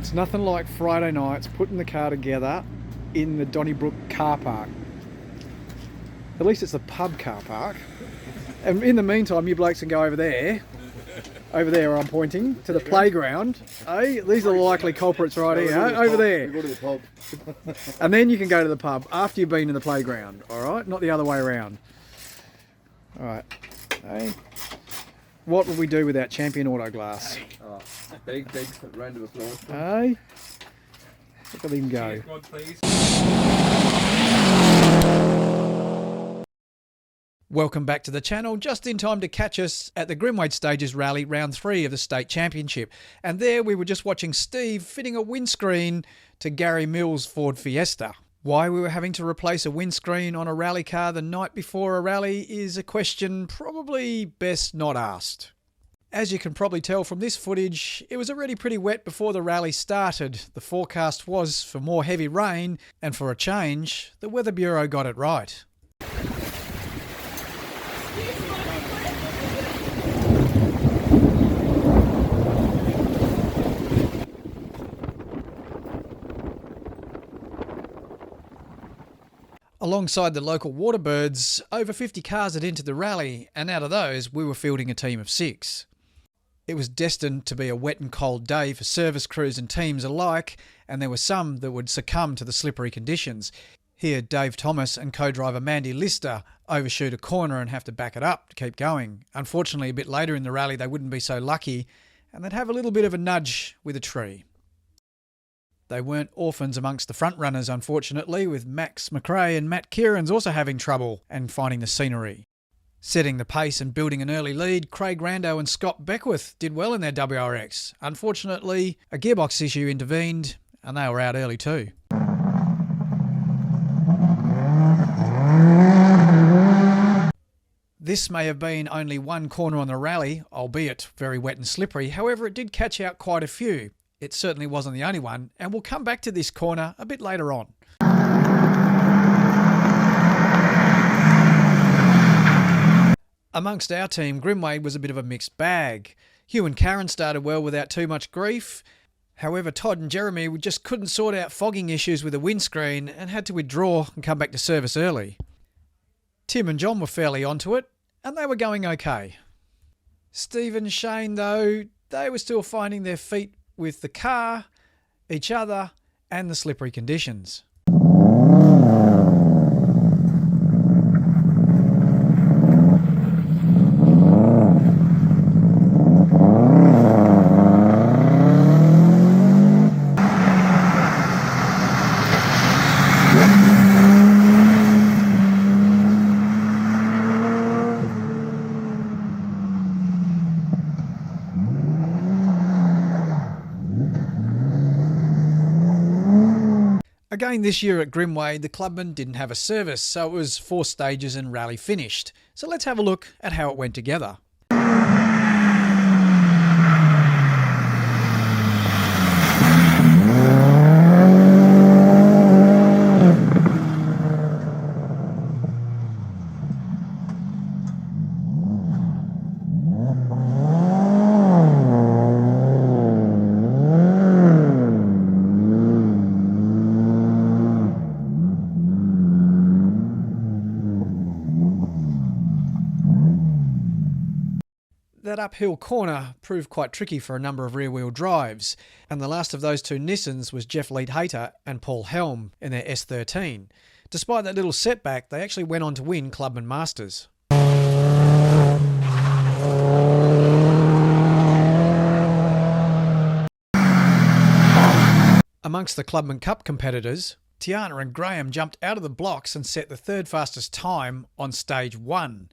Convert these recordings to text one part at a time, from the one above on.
It's nothing like Friday nights putting the car together in the Donnybrook car park. At least it's the pub car park. And in the meantime, you blokes can go over there where I'm pointing, to the playground. Hey, these are the likely culprits right here, over there. We go to the pub. And then you can go to the pub after you've been in the playground, alright? Not the other way around. Alright. Hey. What would we do without Champion Auto Glass? Oh, big round of applause. Hey. Look at him go. God, please. Welcome back to the channel, just in time to catch us at the Grimwade Stages Rally Round 3 of the State Championship. And there we were just watching Steve fitting a windscreen to Gary Mills' Ford Fiesta. Why we were having to replace a windscreen on a rally car the night before a rally is a question probably best not asked. As you can probably tell from this footage, it was already pretty wet before the rally started. The forecast was for more heavy rain, and for a change, the Weather Bureau got it right. Alongside the local waterbirds, over 50 cars had entered the rally, and out of those, we were fielding a team of 6. It was destined to be a wet and cold day for service crews and teams alike, and there were some that would succumb to the slippery conditions. Here, Dave Thomas and co-driver Mandy Lister overshoot a corner and have to back it up to keep going. Unfortunately, a bit later in the rally, they wouldn't be so lucky, and they'd have a little bit of a nudge with a tree. They weren't orphans amongst the front runners, unfortunately, with Max McRae and Matt Kieran's also having trouble and finding the scenery. Setting the pace and building an early lead, Craig Rando and Scott Beckwith did well in their WRX. Unfortunately, a gearbox issue intervened and they were out early too. This may have been only one corner on the rally, albeit very wet and slippery. However, it did catch out quite a few. It certainly wasn't the only one, and we'll come back to this corner a bit later on. Amongst our team, Grimwade was a bit of a mixed bag. Hugh and Karen started well without too much grief. However, Todd and Jeremy just couldn't sort out fogging issues with the windscreen and had to withdraw and come back to service early. Tim and John were fairly onto it, and they were going okay. Steve and Shane, though, they were still finding their feet with the car, each other, and the slippery conditions. Again this year at Grimwade, the clubman didn't have a service, so it was 4 stages and rally finished. So let's have a look at how it went together. That uphill corner proved quite tricky for a number of rear-wheel drives, and the last of those 2 Nissans was Jeff Leadhater and Paul Helm in their S13. Despite that little setback, they actually went on to win Clubman Masters. Amongst the Clubman Cup competitors, Tiana and Graham jumped out of the blocks and set the 3rd fastest time on stage 1.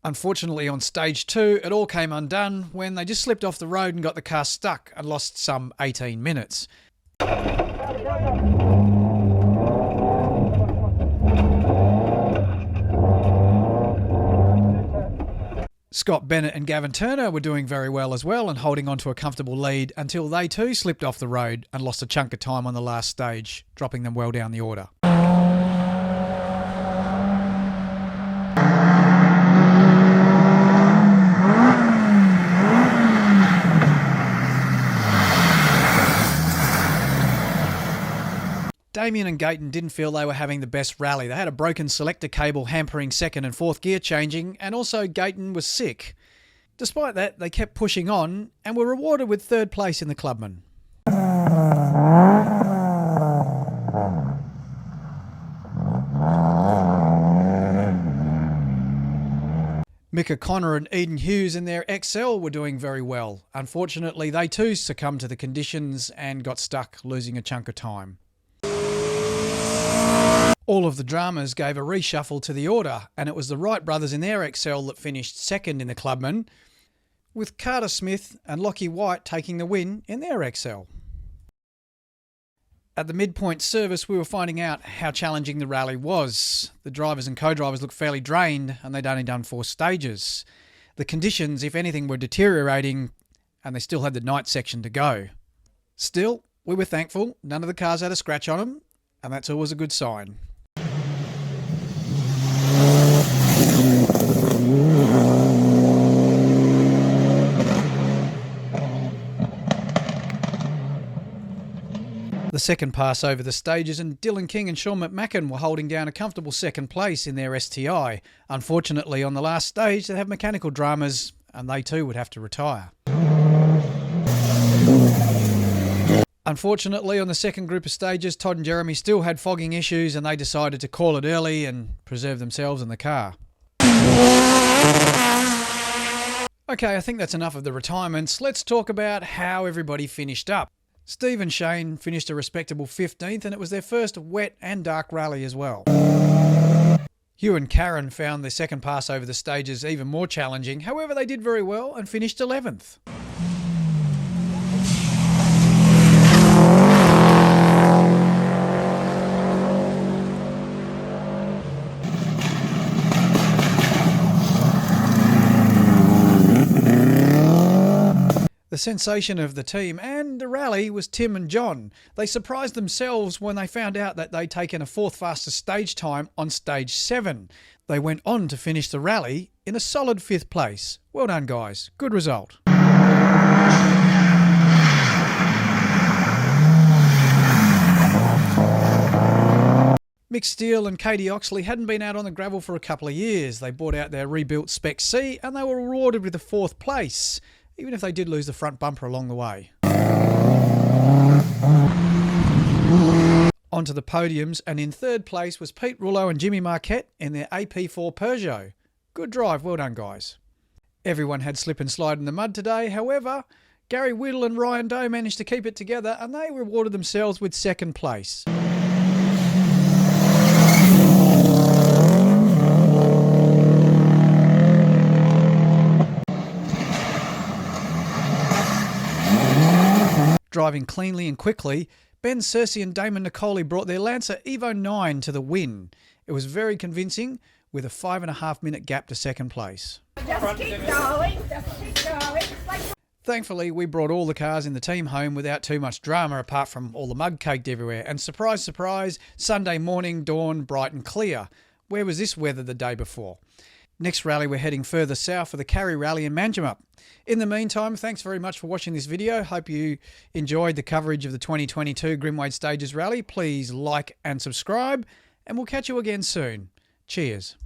Unfortunately, on stage 2, it all came undone when they just slipped off the road and got the car stuck and lost some 18 minutes. Scott Bennett and Gavin Turner were doing very well as well and holding on to a comfortable lead until they too slipped off the road and lost a chunk of time on the last stage, dropping them well down the order. Damien and Gayton didn't feel they were having the best rally. They had a broken selector cable hampering second and fourth gear changing, and also Gayton was sick. Despite that, they kept pushing on and were rewarded with third place in the Clubman. Mick O'Connor and Eden Hughes in their XL were doing very well. Unfortunately, they too succumbed to the conditions and got stuck, losing a chunk of time. All of the dramas gave a reshuffle to the order, and it was the Wright brothers in their XL that finished second in the Clubman, with Carter Smith and Lockie White taking the win in their XL. At the midpoint service, we were finding out how challenging the rally was. The drivers and co-drivers looked fairly drained, and they'd only done 4 stages. The conditions, if anything, were deteriorating, and they still had the night section to go. Still, we were thankful. None of the cars had a scratch on them, and that's always a good sign. The second pass over the stages, and Dylan King and Sean McMacken were holding down a comfortable second place in their STI. Unfortunately, on the last stage, they have mechanical dramas, and they too would have to retire. Unfortunately, on the second group of stages, Todd and Jeremy still had fogging issues, and they decided to call it early and preserve themselves in the car. Okay, I think that's enough of the retirements. Let's talk about how everybody finished up. Steve and Shane finished a respectable 15th, and it was their first wet and dark rally as well. Hugh and Karen found the second pass over the stages even more challenging. However, they did very well and finished 11th. The sensation of the team and the rally was Tim and John. They surprised themselves when they found out that they'd taken a 4th fastest stage time on stage 7. They went on to finish the rally in a solid 5th place. Well done, guys. Good result. Mick Steele and Katie Oxley hadn't been out on the gravel for a couple of years. They brought out their rebuilt Spec C and they were rewarded with a 4th place, even if they did lose the front bumper along the way. Onto the podiums, and in 3rd place was Pete Rullo and Jimmy Marquette in their AP4 Peugeot. Good drive, well done guys. Everyone had slip and slide in the mud today, however, Gary Whittle and Ryan Doe managed to keep it together and they rewarded themselves with 2nd place. Driving cleanly and quickly, Ben Searcy and Damon Nicoli brought their Lancer Evo 9 to the win. It was very convincing, with a 5.5 minute gap to 2nd place. Just keep going, just keep going. Thankfully, we brought all the cars in the team home without too much drama, apart from all the mud caked everywhere. And surprise, surprise, Sunday morning, dawn, bright and clear. Where was this weather the day before? Next rally, we're heading further south for the Carry Rally in Manjimup. In the meantime, thanks very much for watching this video. Hope you enjoyed the coverage of the 2022 Grimwade Stages Rally. Please like and subscribe, and we'll catch you again soon. Cheers.